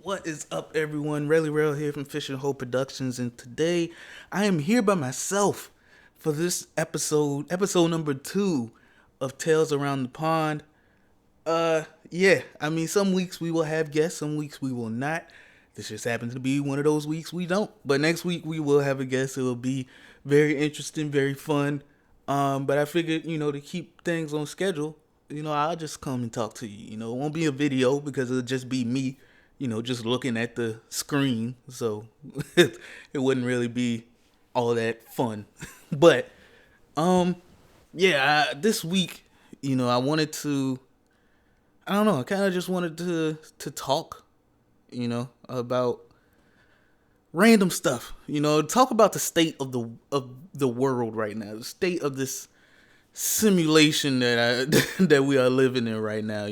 What is up, everyone? Relly Rail here from Fish and Hole Productions, and today I am here by myself for this episode number 2 of Tales Around the Pond. Some weeks we will have guests, some weeks we will not. This just happens to be one of those weeks we don't. But next week we will have a guest. It will be very interesting, very fun. But I figured, to keep things on schedule, I'll just come and talk to you. It won't be a video because it'll just be me, just looking at the screen. So it wouldn't really be all that fun. But this week, I wanted to, I don't know, I kind of just wanted to talk, about random stuff. Talk about the state of the world right now, the state of this simulation that we are living in right now.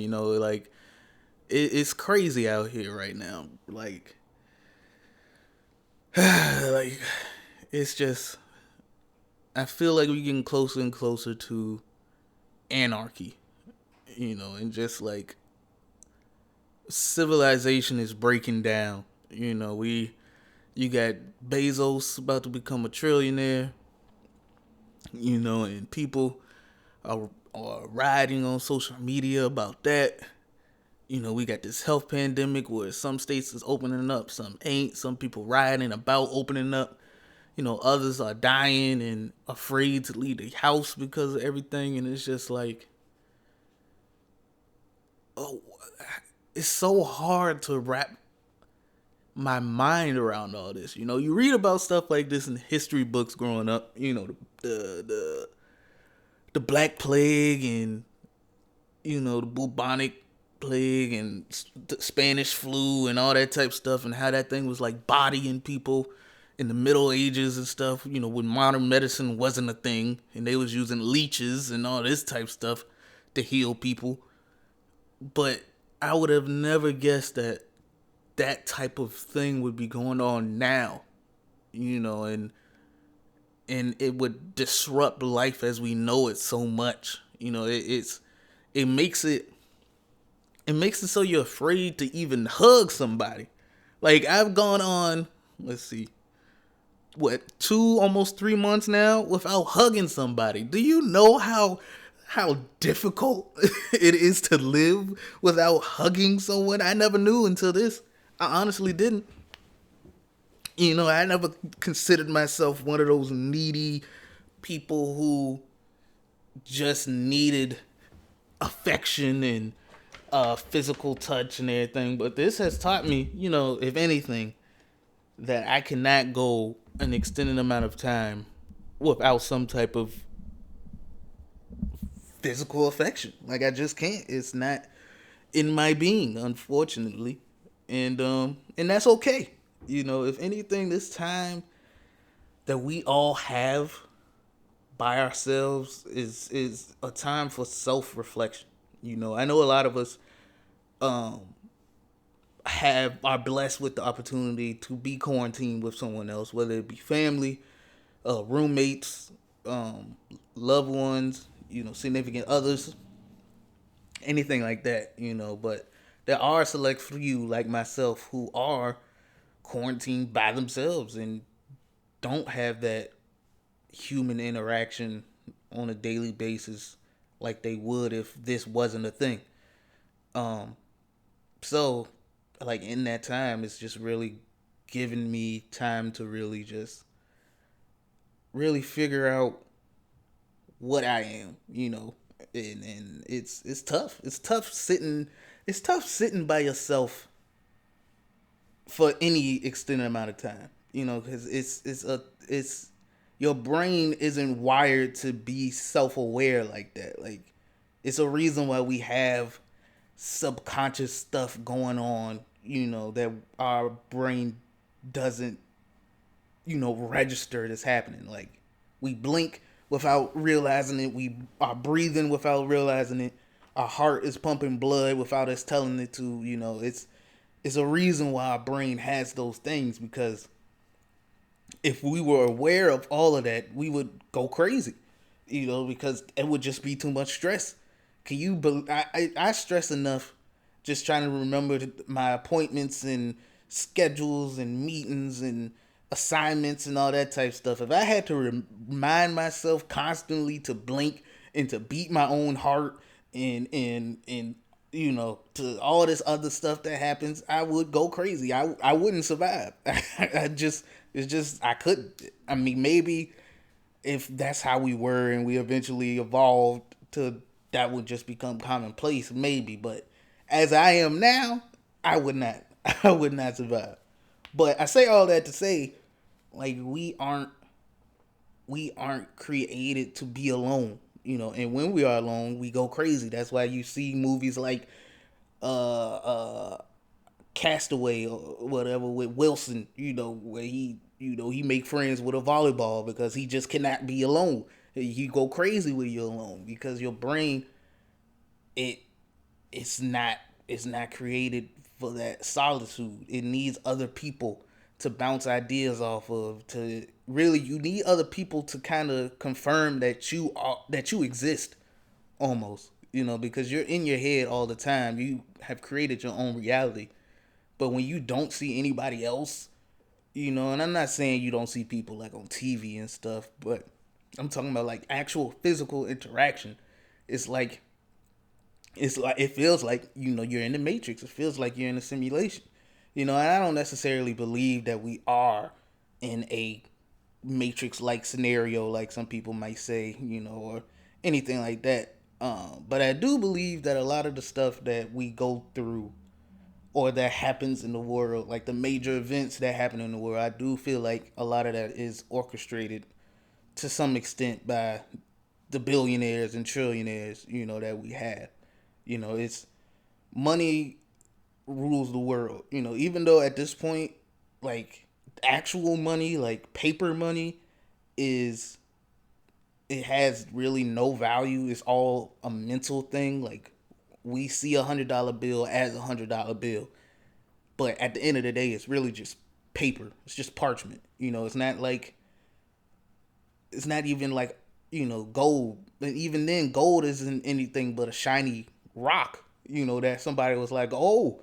It's crazy out here right now. Like it's just, I feel like we're getting closer and closer to anarchy. And just like civilization is breaking down. You got Bezos about to become a trillionaire. And people are riding on social media about that. We got this health pandemic where some states is opening up, some ain't. Some people riding about opening up. Others are dying and afraid to leave the house because of everything. And it's just like, oh, it's so hard to wrap my mind around all this. You read about stuff like this in history books growing up. The Black Plague and the bubonic plague and the Spanish flu and all that type of stuff, and how that thing was like bodying people in the Middle Ages and stuff. When modern medicine wasn't a thing and they was using leeches and all this type of stuff to heal people. But I would have never guessed that type of thing would be going on now, and it would disrupt life as we know it so much. It makes it so you're afraid to even hug somebody. Like, I've gone on, let's see, almost 3 months now without hugging somebody. Do you know how difficult it is to live without hugging someone? I never knew until this. I honestly didn't. I never considered myself one of those needy people who just needed affection and physical touch and everything. But this has taught me, if anything, that I cannot go an extended amount of time without some type of physical affection. Like, I just can't. It's not in my being, unfortunately. And that's okay. If anything, this time that we all have by ourselves is a time for self-reflection. I know a lot of us are blessed with the opportunity to be quarantined with someone else, whether it be family, roommates, loved ones, significant others, anything like that. But there are a select few like myself who are quarantined by themselves and don't have that human interaction on a daily basis like they would if this wasn't a thing. So, like, in that time, it's just really giving me time to really figure out what I am, and it's tough. It's tough sitting by yourself for any extended amount of time, because it's your brain isn't wired to be self-aware like that. Like, it's a reason why we have subconscious stuff going on, that our brain doesn't, register that's happening. Like, we blink without realizing it. We are breathing without realizing it. Our heart is pumping blood without us telling it to. It's a reason why our brain has those things, because if we were aware of all of that, we would go crazy, because it would just be too much stress. I stress enough just trying to remember my appointments and schedules and meetings and assignments and all that type of stuff. If I had to remind myself constantly to blink and to beat my own heart and to all this other stuff that happens, I would go crazy. I wouldn't survive. I just it's just I couldn't. I mean, maybe if that's how we were and we eventually evolved to that would just become commonplace, maybe. But as I am now, I would not. I would not survive. But I say all that to say, like we aren't created to be alone, and when we are alone we go crazy. That's why you see movies like uh Castaway or whatever with Wilson, where he make friends with a volleyball because he just cannot be alone. You go crazy when you're alone because your brain it it's not it's not created for that solitude. It needs other people to bounce ideas off of. To really, you need other people to kind of confirm that you exist almost. Because you're in your head all the time. You have created your own reality. But when you don't see anybody else, and I'm not saying you don't see people like on TV and stuff, but I'm talking about like actual physical interaction. It's like it feels like you're in the matrix. It feels like you're in a simulation. And I don't necessarily believe that we are in a matrix like scenario like some people might say, or anything like that. But I do believe that a lot of the stuff that we go through or that happens in the world, like the major events that happen in the world, I do feel like a lot of that is orchestrated to some extent by the billionaires and trillionaires, that we have. It's money rules the world. Even though at this point, like actual money, like paper money, is it has really no value. It's all a mental thing. Like we see $100 bill as $100 bill, but at the end of the day, it's really just paper. It's just parchment. It's not even like gold. And even then, gold isn't anything but a shiny rock. That somebody was like, oh,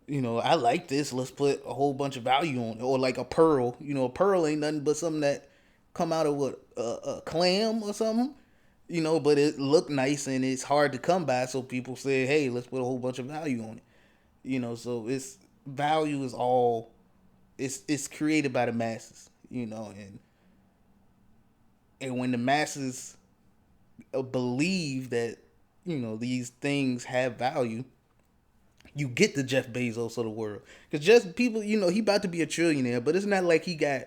I like this. Let's put a whole bunch of value on it. Or like a pearl. A pearl ain't nothing but something that come out of what a clam or something. But it looked nice and it's hard to come by. So people say, hey, let's put a whole bunch of value on it. So it's value is all it's created by the masses. And when the masses believe that these things have value, you get the Jeff Bezos of the world. Because just people, he about to be a trillionaire, but it's not like he got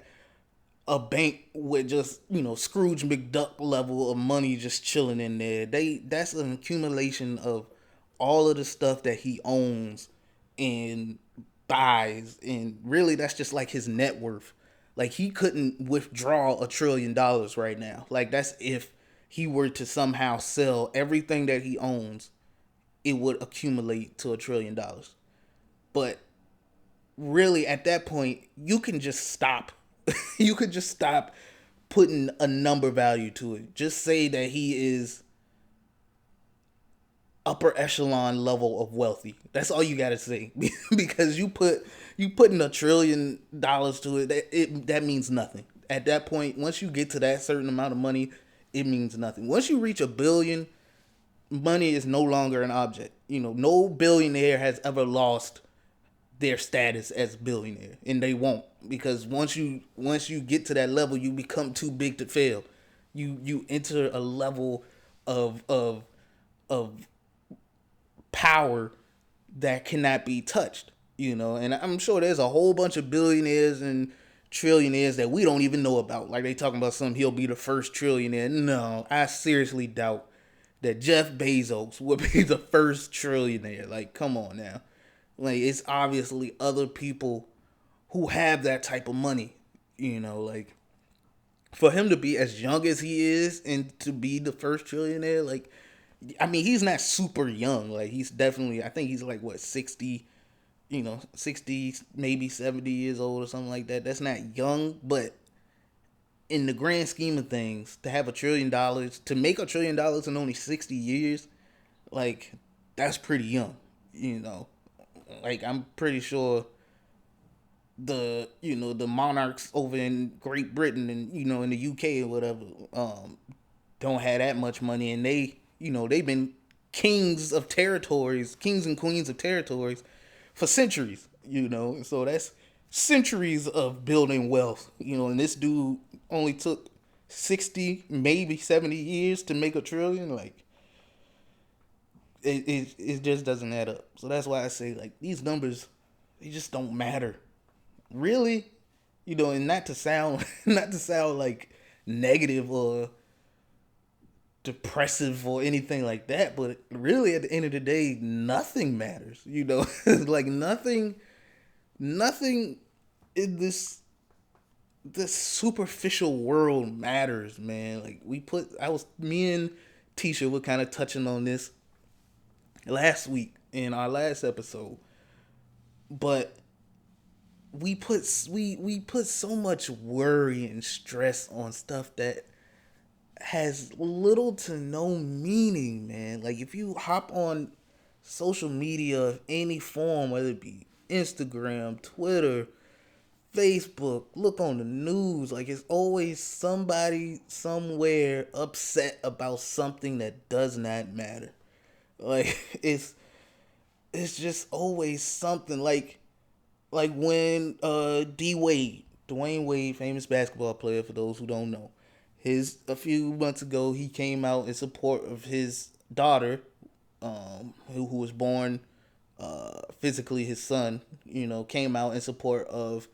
a bank with just Scrooge McDuck level of money just chilling in there. That's an accumulation of all of the stuff that he owns and buys, and really that's just like his net worth. Like he couldn't withdraw $1 trillion right now. Like that's if he were to somehow sell everything that he owns, it would accumulate to $1 trillion. But really at that point you can just stop. You could just stop putting a number value to it. Just say that he is upper echelon level of wealthy. That's all you gotta say. Because you putting $1 trillion to it, that means nothing. At that point, once you get to that certain amount of money, it means nothing. Once you reach a billion, money is no longer an object. No billionaire has ever lost their status as billionaire, and they won't, because once you get to that level, you become too big to fail. You enter a level of power that cannot be touched. And I'm sure there's a whole bunch of billionaires and trillionaires that we don't even know about. Like they talking about some he'll be the first trillionaire. No, I seriously doubt that Jeff Bezos would be the first trillionaire. Like, come on now. Like, it's obviously other people who have that type of money. Like for him to be as young as he is and to be the first trillionaire, like, I mean, he's not super young. Like, he's definitely, I think he's like, what, 60, 60, maybe 70 years old or something like that. That's not young, but in the grand scheme of things, to have $1 trillion, to make $1 trillion in only 60 years, like, that's pretty young. Like I'm pretty sure the monarchs over in Great Britain and in the UK or whatever don't have that much money, and they've been kings of territories, kings and queens of territories for centuries. So that's centuries of building wealth. And this dude only took 60, maybe 70 years to make a trillion. Like it just doesn't add up. So that's why I say like these numbers, they just don't matter really. And not to sound not to sound like negative or depressive or anything like that, but really at the end of the day, nothing matters. Like nothing in this superficial world matters, man. Like me and Tisha were kind of touching on this last week in our last episode, but we put so much worry and stress on stuff that has little to no meaning, man. Like if you hop on social media of any form, whether it be Instagram, Twitter, Facebook, look on the news, like it's always somebody somewhere upset about something that does not matter. Like it's just always something like when Dwayne Wade, famous basketball player for those who don't know, a few months ago he came out in support of his daughter, who was born physically his son, came out in support of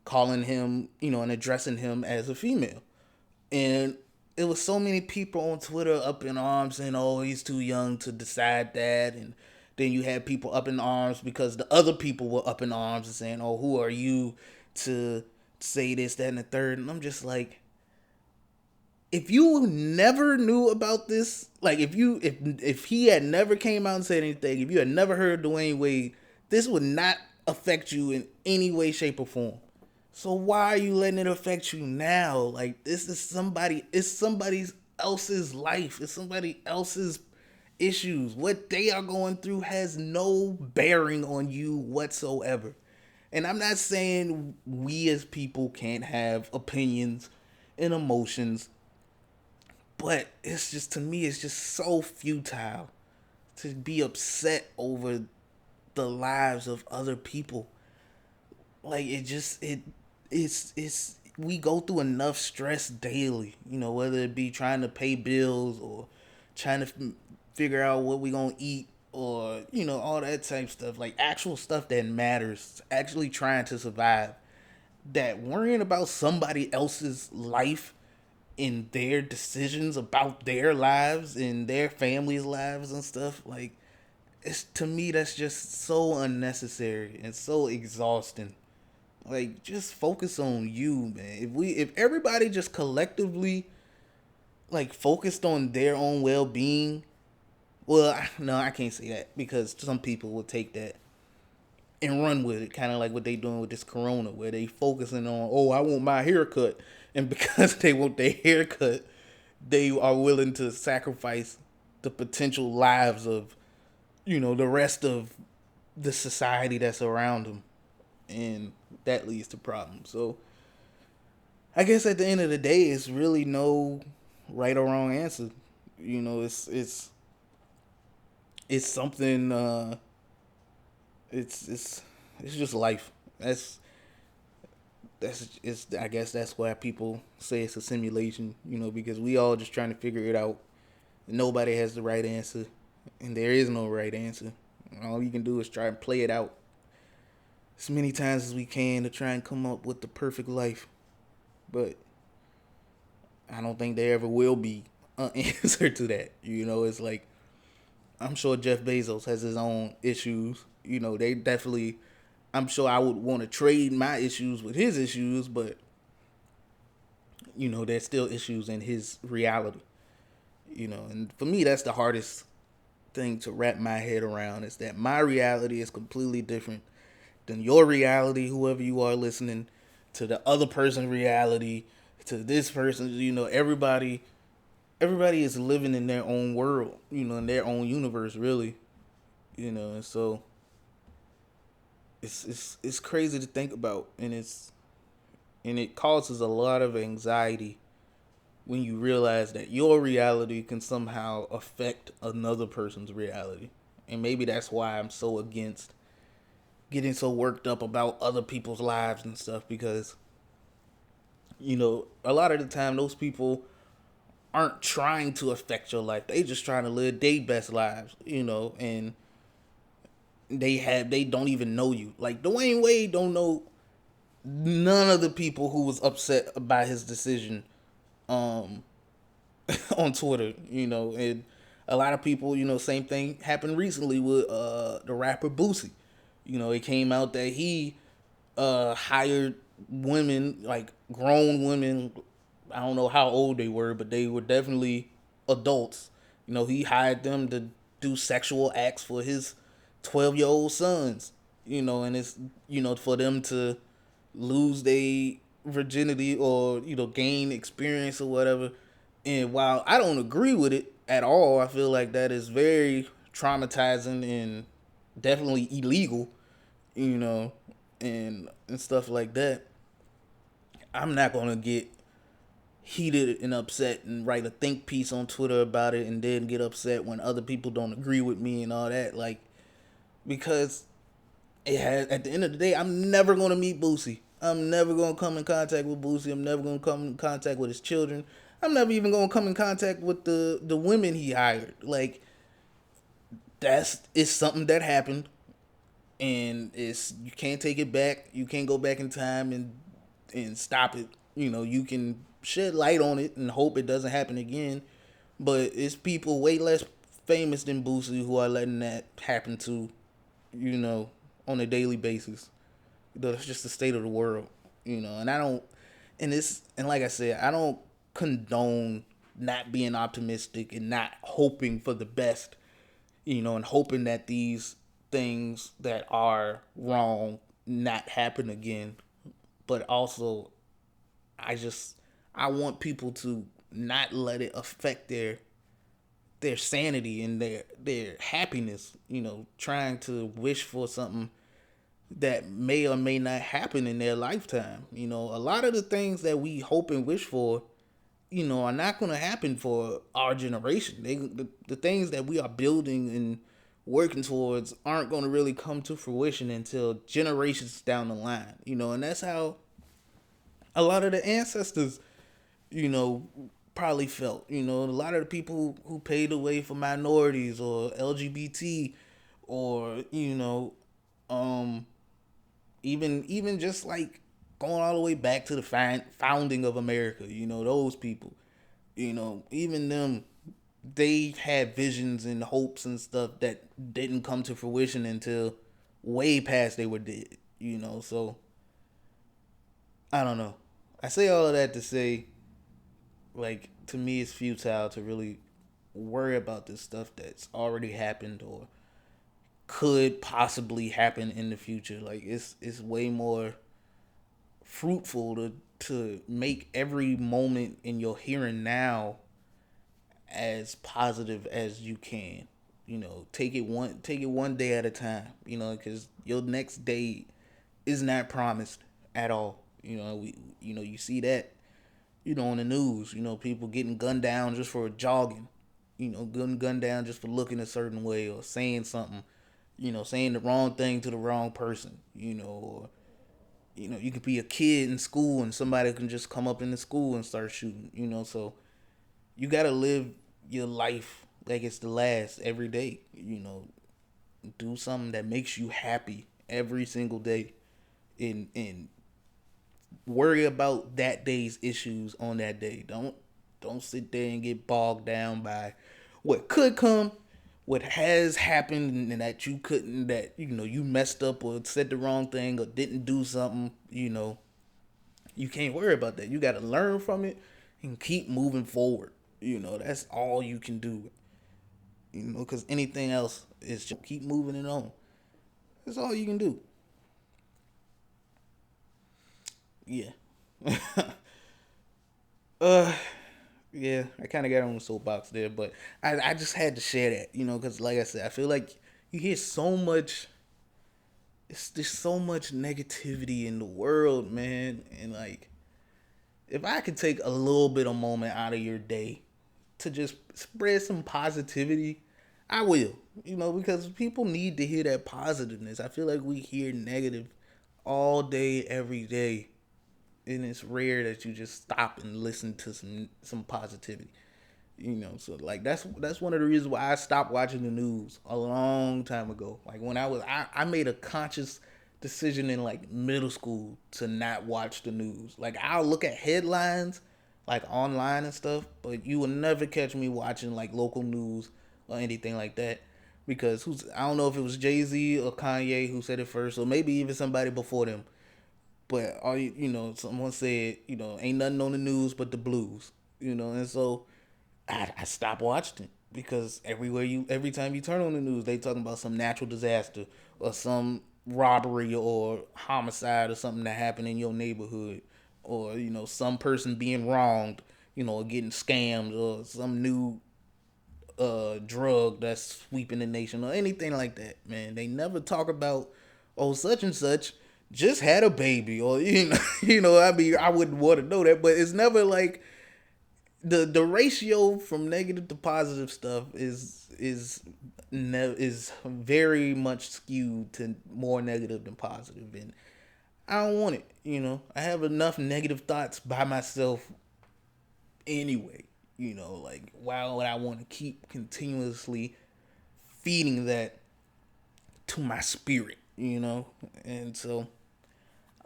calling him, and addressing him as a female. And it was so many people on Twitter up in arms saying, "Oh, he's too young to decide that." And then you had people up in arms because the other people were up in arms and saying, "Oh, who are you to say this, that, and the third?" And I'm just like, if you never knew about this, like if he had never came out and said anything, if you had never heard Dwayne Wade, this would not affect you in any way, shape, or form. So why are you letting it affect you now? Like it's somebody else's life. It's somebody else's issues. What they are going through has no bearing on you whatsoever. And I'm not saying we as people can't have opinions and emotions, but it's just, to me, it's just so futile to be upset over the lives of other people. Like it's we go through enough stress daily, whether it be trying to pay bills or trying to figure out what we gonna eat, or all that type of stuff, like actual stuff that matters, actually trying to survive. That worrying about somebody else's life in their decisions about their lives and their families' lives and stuff, like, it's, to me, that's just so unnecessary and so exhausting. Like, just focus on you, man. If everybody just collectively like focused on their own well-being, well, no, I can't say that, because some people will take that and run with it, kind of like what they doing with this corona, where they focusing on, oh, I want my haircut, and because they want their haircut, they are willing to sacrifice the potential lives of the rest of the society that's around them, and that leads to problems. So I guess at the end of the day, it's really no right or wrong answer. It's something. It's just life. It's, I guess that's why people say it's a simulation. Because we all just trying to figure it out. Nobody has the right answer, and there is no right answer. All you can do is try and play it out as many times as we can to try and come up with the perfect life. But I don't think there ever will be an answer to that. It's like, I'm sure Jeff Bezos has his own issues. They definitely, I'm sure I would want to trade my issues with his issues, but there's still issues in his reality. And for me, that's the hardest thing to wrap my head around, is that my reality is completely different than your reality, whoever you are listening to, the other person's reality, to this person. Everybody is living in their own world, in their own universe, really. And so It's crazy to think about, and it causes a lot of anxiety when you realize that your reality can somehow affect another person's reality. And maybe that's why I'm so against getting so worked up about other people's lives and stuff, because a lot of the time those people aren't trying to affect your life. They just trying to live their best lives, and they don't even know you. Like Dwayne Wade don't know none of the people who was upset about his decision um on Twitter, and a lot of people, same thing happened recently with the rapper Boosie. It came out that he hired women, like grown women. I don't know how old they were, but they were definitely adults. He hired them to do sexual acts for his 12-year-old sons. And it's for them to lose their virginity, or gain experience or whatever. And while I don't agree with it at all, I feel like that is very traumatizing and definitely illegal, you know, and stuff like that. I'm not gonna get heated and upset and write a think piece on Twitter about it and then get upset when other people don't agree with me and all that. Like, because it has, at the end of the day, I'm never gonna meet Boosie. I'm never gonna come in contact with Boosie. I'm never gonna come in contact with his children. I'm never even gonna come in contact with the women he hired. Like, it's something that happened, and it's you can't take it back. You can't go back in time and stop it. You can shed light on it and hope it doesn't happen again. But it's people way less famous than Boosie who are letting that happen to, you know, on a daily basis. That's just the state of the world, And I don't, and like I said, I don't condone not being optimistic and not hoping for the best, and hoping that these things that are wrong not happen again. But also, I just I want people to not let it affect their sanity and their happiness. Trying to wish for something that may or may not happen in their lifetime. A lot of the things that we hope and wish for, are not going to happen for our generation. The things that we are building and working towards aren't going to really come to fruition until generations down the line. And that's how a lot of the ancestors, you know, probably felt. A lot of the people who paid the way for minorities or LGBT, or um, even just like going all the way back to the founding of America. Those people. Even them, they had visions and hopes and stuff that didn't come to fruition until way past they were dead. So I don't know. I say all of that to say, like, to me, it's futile to really worry about this stuff that's already happened or could possibly happen in the future. Like, it's way more fruitful to make every moment in your here and now as positive as you can. Take it one day at a time. Because your next day is not promised at all. You see that on the news. People getting gunned down just for jogging. Gunned down just for looking a certain way or saying something. Saying the wrong thing to the wrong person. Or you could be a kid in school and somebody can just come up in the school and start shooting. So you gotta live your life like it's the last every day. Do something that makes you happy every single day, and worry about that day's issues on that day. Don't sit there and get bogged down by what could come, what has happened, and that you couldn't, that you messed up or said the wrong thing or didn't do something. You can't worry about that. You got to learn from it and keep moving forward. That's all you can do. Because anything else is just keep moving it on. That's all you can do. Yeah. uh, yeah, I kind of got on the soapbox there, but I just had to share that, because like I said, I feel like you hear so much. it's there's so much negativity in the world, man. And like, if I could take a little bit of moment out of your day to just spread some positivity, I will. You know, because people need to hear that positiveness. I feel like we hear negative all day, every day, and it's rare that you just stop and listen to some positivity. You know, so like that's one of the reasons why I stopped watching the news a long time ago. Like when I made a conscious decision in like middle school to not watch the news. Like I'll look at headlines like online and stuff, but you will never catch me watching like local news or anything like that. Because I don't know if it was Jay-Z or Kanye who said it first, or maybe even somebody before them. But all you know, someone said, you know, ain't nothing on the news but the blues. You know, and so I stopped watching it because every time you turn on the news, they talking about some natural disaster or some robbery or homicide or something that happened in your neighborhood, or you know some person being wronged, you know, or getting scammed, or some new drug that's sweeping the nation or anything like that. Man, they never talk about oh such and such just had a baby, or you know, you know. I mean, I wouldn't want to know that, but it's never like the ratio from negative to positive stuff is very much skewed to more negative than positive, and I don't want it. You know, I have enough negative thoughts by myself anyway. You know, like why would I want to keep continuously feeding that to my spirit? You know, and so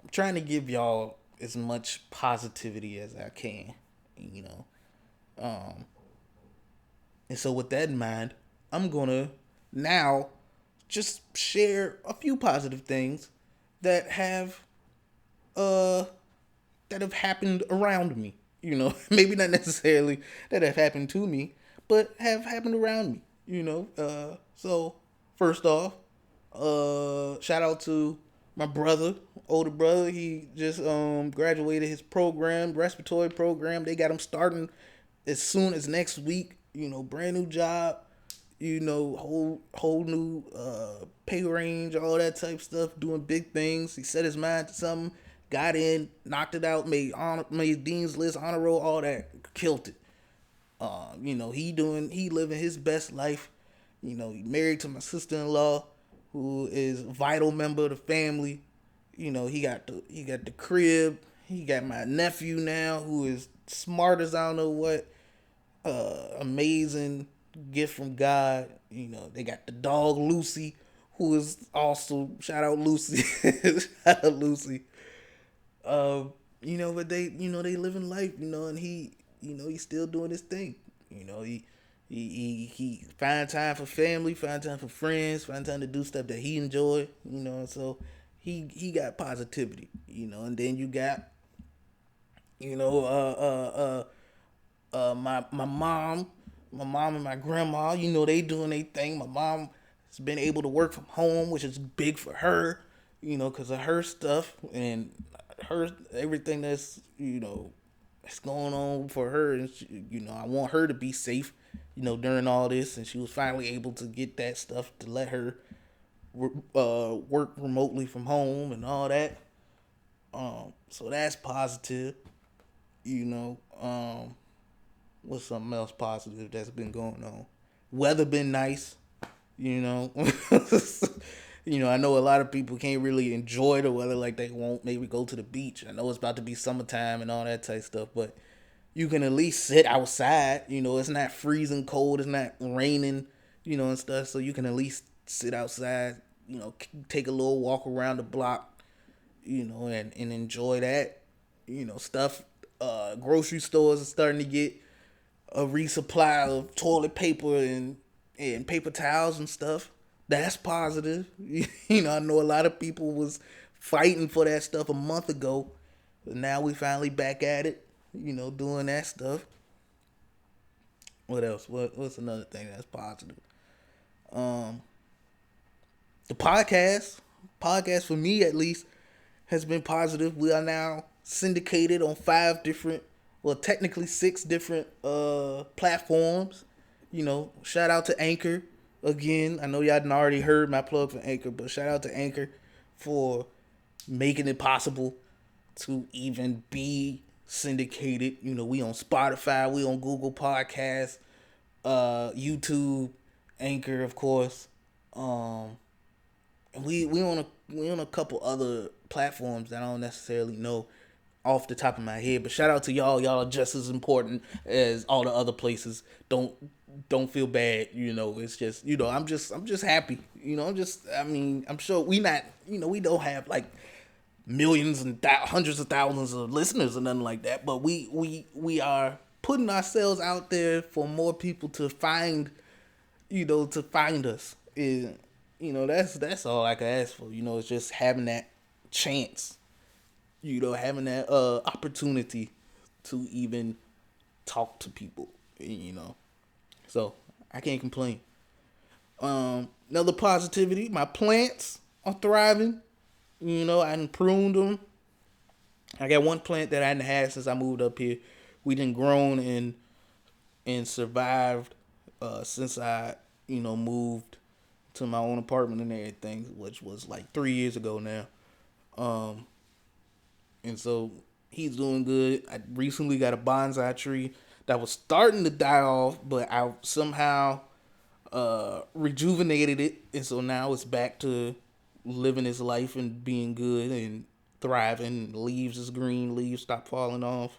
I'm trying to give y'all as much positivity as I can. You know, um, and so with that in mind, I'm gonna now just share a few positive things that have uh that have happened around me. You know, maybe not necessarily that have happened to me, but have happened around me. You know, so first off, shout out to my brother, older brother. He just graduated his program, respiratory program. They got him starting as soon as next week. You know, brand new job. You know, whole new pay range, all that type stuff. Doing big things. He set his mind to something. Got in, knocked it out, made Dean's List, honor roll, all that, killed it. You know, he living his best life. You know, he married to my sister in law, who is a vital member of the family. You know, he got the crib. He got my nephew now, who is smart as I don't know what. Amazing gift from God. You know, they got the dog Lucy, who is also shout out Lucy, shout out Lucy. You know, but they living life, you know, and he's still doing his thing. You know, he find time for family, find time for friends, find time to do stuff that he enjoy, you know, so he got positivity, you know, and then you got, you know, my mom and my grandma, you know, they doing their thing. My mom has been able to work from home, which is big for her, you know, because of her stuff and her everything that's that's going on for her. And you know, I want her to be safe, you know, during all this. And she was finally able to get that stuff to let her work remotely from home and all that. So that's positive, you know. What's something else positive that's been going on? Weather been nice, you know. You know, I know a lot of people can't really enjoy the weather like they won't maybe go to the beach. I know it's about to be summertime and all that type of stuff, but you can at least sit outside. You know, it's not freezing cold, it's not raining, you know, and stuff. So you can at least sit outside, you know, take a little walk around the block, you know, and enjoy that. You know, stuff. Grocery stores are starting to get a resupply of toilet paper and paper towels and stuff. That's positive. You know, I know a lot of people was fighting for that stuff a month ago, but now we finally back at it. You know, doing that stuff. What else? What's another thing that's positive? Um, the podcast for me at least has been positive. We are now syndicated on 5 different, well, technically 6 different platforms. You know, shout out to Anchor again. I know y'all done already heard my plug for Anchor, but shout out to Anchor for making it possible to even be syndicated. You know, we on Spotify, we on Google Podcasts, YouTube, Anchor, of course. And we on a couple other platforms that I don't necessarily know off the top of my head. But shout out to y'all. Y'all are just as important as all the other places. Don't feel bad. You know, it's just, you know, I'm just happy. You know, I mean, I'm sure we not, you know, we don't have like millions and hundreds of thousands of listeners or nothing like that. But we are putting ourselves out there for more people to find, you know, to find us. Is, you know, that's all I can ask for. You know, it's just having that chance, you know, having that opportunity to even talk to people, you know. So I can't complain. Another positivity, my plants are thriving. You know, I done pruned them. I got one plant that I hadn't had since I moved up here. We done grown and survived since I, you know, moved to my own apartment and everything, which was like 3 years ago now. And so he's doing good. I recently got a bonsai tree that was starting to die off, but I somehow rejuvenated it, and so now it's back to living its life and being good and thriving. Leaves is green, leaves stop falling off.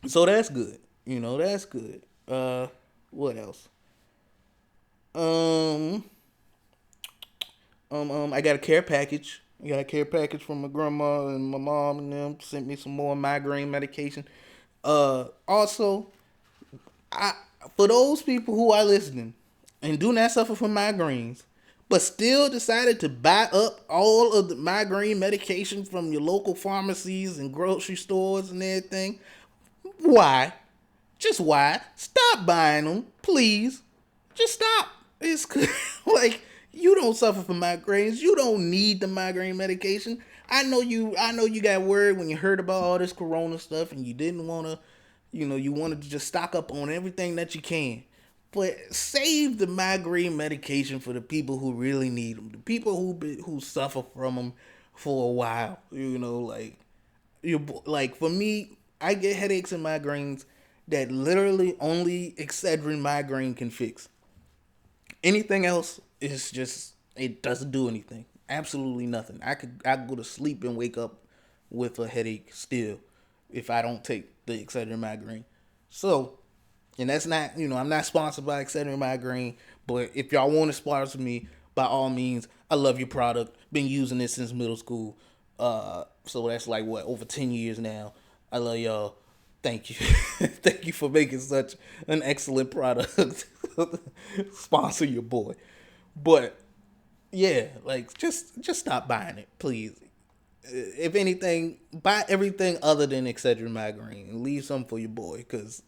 So that's good. You know, that's good. What else? Um, I got a care package. I got a care package from my grandma and my mom, and them sent me some more migraine medication. Also, I for those people who are listening and do not suffer from migraines, but still decided to buy up all of the migraine medication from your local pharmacies and grocery stores and everything, why? Just why? Stop buying them, please. Just stop. It's like, you don't suffer from migraines. You don't need the migraine medication. I know you. I know you got worried when you heard about all this corona stuff, and you didn't want to, you know, you wanted to just stock up on everything that you can. But save the migraine medication for the people who really need them. The people who suffer from them for a while. You know, like, like for me, I get headaches and migraines that literally only Excedrin migraine can fix. Anything else is just, it doesn't do anything. Absolutely nothing. I could go to sleep and wake up with a headache still if I don't take the Excedrin migraine. So, and that's not, you know, I'm not sponsored by Excedrin migraine, but if y'all want to sponsor me, by all means, I love your product. Been using it since middle school. So that's like what, over 10 years now. I love y'all. Thank you. Thank you for making such an excellent product. Sponsor your boy. But yeah, like just stop buying it, please. If anything, buy everything other than Excedrin migraine and leave some for your boy, cause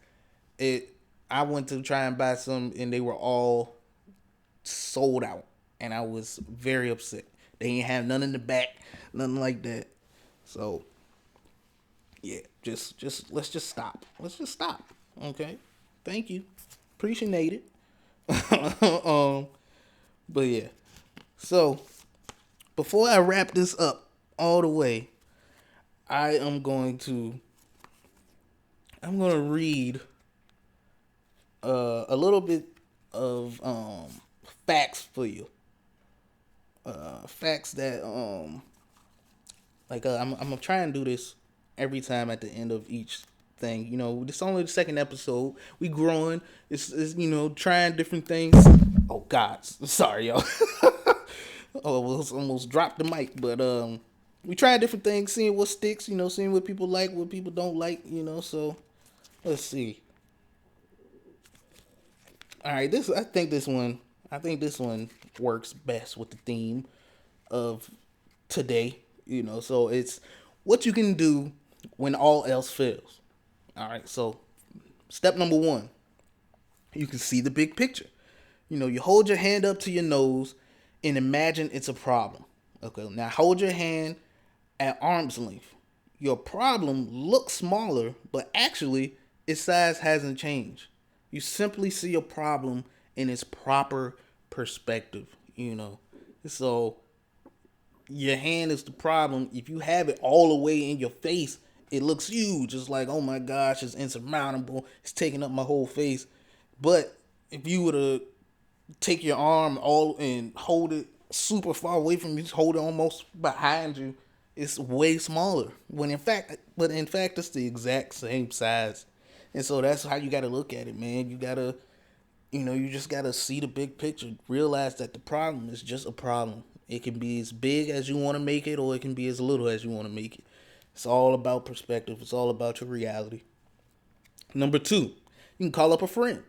it. I went to try and buy some and they were all sold out, and I was very upset. They ain't have none in the back, nothing like that. So yeah, just let's just stop. Let's just stop. Okay, thank you, appreciate it. But yeah, so before I wrap this up all the way, I am going to read a little bit of facts for you. Facts that I'm gonna try and do this every time at the end of each thing. You know, this is only the second episode. We growing. It's you know, trying different things. Oh God, sorry y'all. Oh, almost dropped the mic, but we tried different things, seeing what sticks. You know, seeing what people like, what people don't like. You know, so let's see. All right, I think this one works best with the theme of today. You know, so it's what you can do when all else fails. All right, so step number one, you can see the big picture. You know, you hold your hand up to your nose and imagine it's a problem. Okay, now hold your hand at arm's length. Your problem looks smaller, but actually its size hasn't changed. You simply see a problem in its proper perspective. You know, So your hand is the problem. If you have it all the way in your face, it looks huge. It's like, oh my gosh, it's insurmountable. It's taking up my whole face. But if you were to take your arm all and hold it super far away from you, hold it almost behind you, it's way smaller. But in fact, it's the exact same size. And so that's how you got to look at it, man. You just got to see the big picture. Realize that the problem is just a problem. It can be as big as you want to make it, or it can be as little as you want to make it. It's all about perspective. It's all about your reality. Number two, you can call up a friend.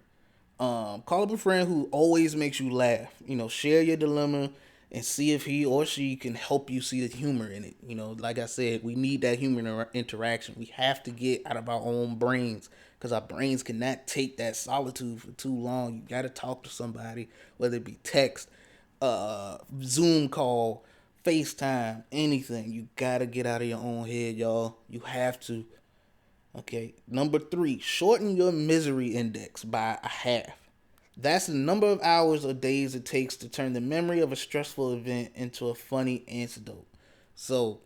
Call up a friend who always makes you laugh. Share your dilemma and see if he or she can help you see the humor in it. Like I said, we need that human interaction. We have to get out of our own brains because our brains cannot take that solitude for too long. You got to talk to somebody, whether it be text, Zoom call, FaceTime, anything. You got to get out of your own head, y'all. You have to. Okay, number three, shorten your misery index by a half. That's the number of hours or days it takes to turn the memory of a stressful event into a funny anecdote. So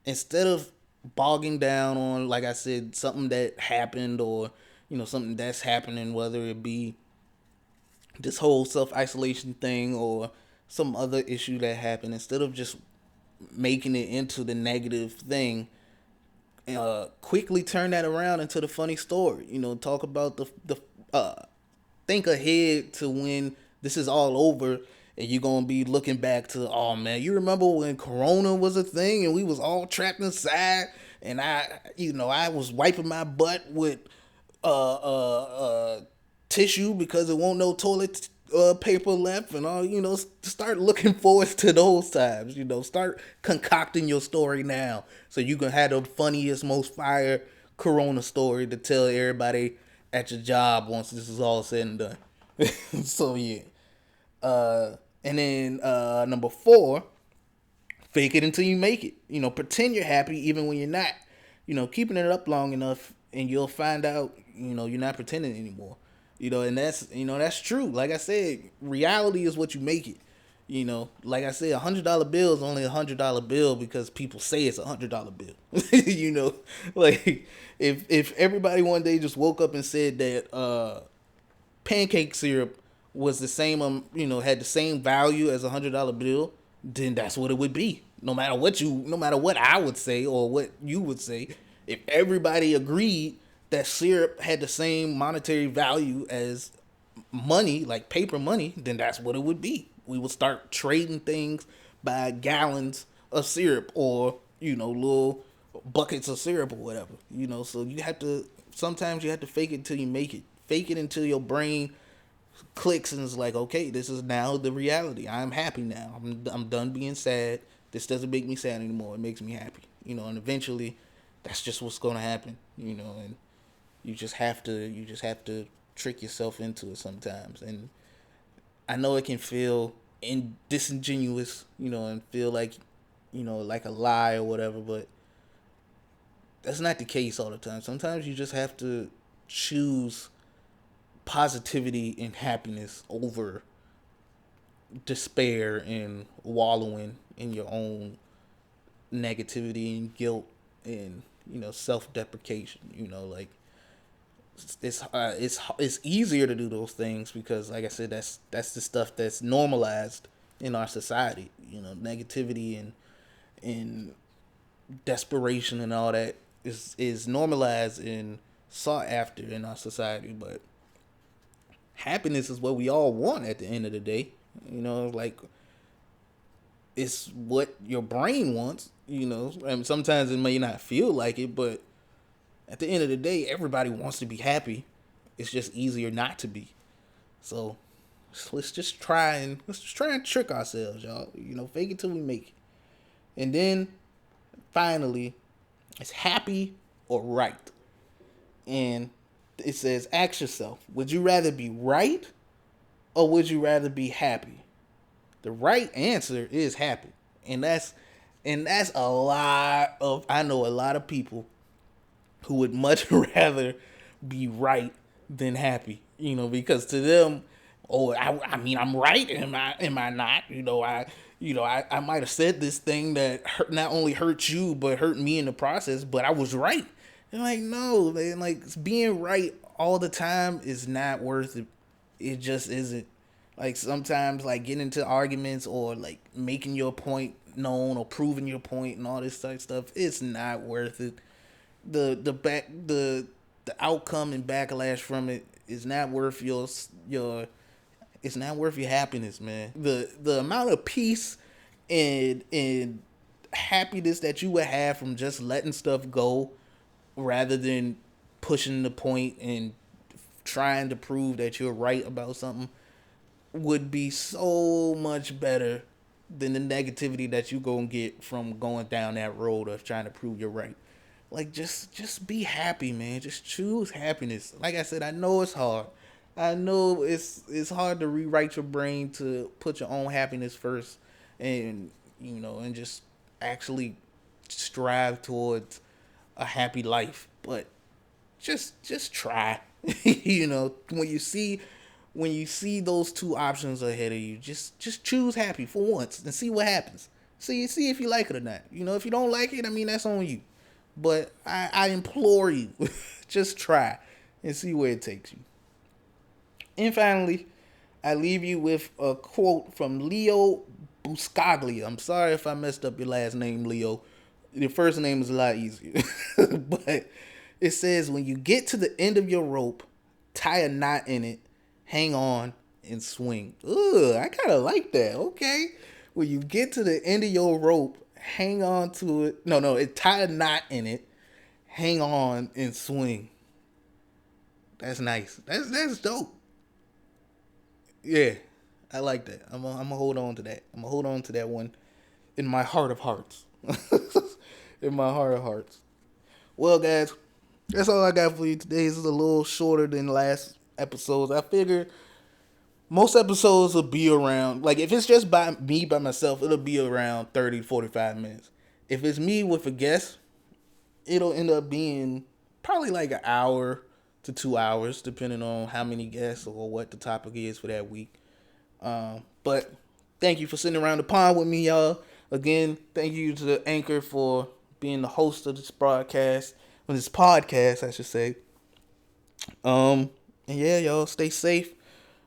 instead of bogging down on, like I said, something that happened or, something that's happening, whether it be this whole self isolation thing or some other issue that happened, instead of just making it into the negative thing, quickly turn that around into the funny story. Talk about the think ahead to when this is all over and you're gonna be looking back to, oh man, you remember when Corona was a thing and we was all trapped inside and I was wiping my butt with tissue because there won't no toilet paper left and all. Start looking forward to those times. Start concocting your story now so you can have the funniest, most fire Corona story to tell everybody at your job once this is all said and done. So yeah. And then number four, fake it until you make it. Pretend you're happy even when you're not. Keeping it up long enough and you'll find out, you're not pretending anymore. And that's true. Like I said, reality is what you make it. Like I said, $100 bill is only $100 bill because people say it's $100 bill. Like if everybody one day just woke up and said that pancake syrup was the same, had the same value as $100 bill, then that's what it would be. No matter what I would say or what you would say, if everybody agreed that syrup had the same monetary value as money, like paper money, then that's what it would be. We would start trading things by gallons of syrup or, little buckets of syrup or whatever. So sometimes you have to fake it until you make it. Fake it until your brain clicks and is like, okay, this is now the reality. I'm happy now. I'm done being sad. This doesn't make me sad anymore. It makes me happy. And eventually that's just what's going to happen, and you just have to trick yourself into it sometimes. And I know it can feel disingenuous, and feel like, like a lie or whatever, but that's not the case all the time. Sometimes you just have to choose positivity and happiness over despair and wallowing in your own negativity and guilt and self-deprecation. Like it's easier to do those things because, like I said, that's the stuff that's normalized in our society. Negativity and desperation and all that is normalized and sought after in our society. But happiness is what we all want at the end of the day. Like it's what your brain wants. And sometimes it may not feel like it, but at the end of the day, everybody wants to be happy. It's just easier not to be. So let's just try and trick ourselves, y'all. Fake it till we make it. And then finally, it's happy or right. And it says, ask yourself, would you rather be right or would you rather be happy? The right answer is happy. And that's a lot of, I know a lot of people who would much rather be right than happy, because to them, oh, I mean, I'm right, am I not? I might have said this thing that not only hurt you but hurt me in the process, but I was right. And like, no, man, like being right all the time is not worth it. It just isn't. Like sometimes, like getting into arguments or like making your point known or proving your point and all this type of stuff, it's not worth it. The outcome and backlash from it is not worth your it's not worth your happiness, man. The amount of peace and happiness that you would have from just letting stuff go rather than pushing the point and trying to prove that you're right about something would be so much better than the negativity that you gonna get from going down that road of trying to prove you're right. Like just be happy, man. Just choose happiness. Like I said, I know it's hard. I know it's hard to rewrite your brain to put your own happiness first, and and just actually strive towards a happy life. But just try. When you see those two options ahead of you, just choose happy for once and see what happens. See if you like it or not. If you don't like it, I mean that's on you. But I implore you, just try and see where it takes you. And finally, I leave you with a quote from Leo Buscaglia. I'm sorry if I messed up your last name, Leo. Your first name is a lot easier. But it says, when you get to the end of your rope, tie a knot in it, hang on, and swing. Ugh, I kind of like that. Okay. When you get to the end of your rope, hang on to it. No, tie a knot in it, hang on, and swing. That's nice. That's dope. Yeah, I like that. I'm gonna hold on to that. I'm gonna hold on to that one in my heart of hearts. In my heart of hearts. Well, guys, that's all I got for you today. This is a little shorter than last episodes. I figure most episodes will be around, like if it's just by myself, it'll be around 30 to 45 minutes. If it's me with a guest, it'll end up being probably like an hour to 2 hours, depending on how many guests or what the topic is for that week. But thank you for sitting around the pond with me, y'all. Again, thank you to the Anchor for being the host of this broadcast, or this podcast, I should say. And yeah, y'all, stay safe.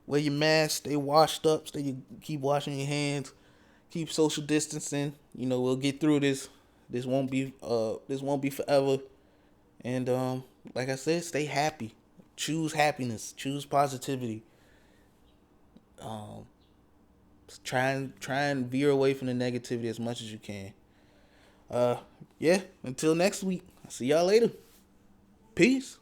Wear your mask. Stay washed up. Keep washing your hands. Keep social distancing. We'll get through this. This won't be forever. And like I said, stay happy. Choose happiness. Choose positivity. Um, try and veer away from the negativity as much as you can. Yeah. Until next week. I'll see y'all later. Peace.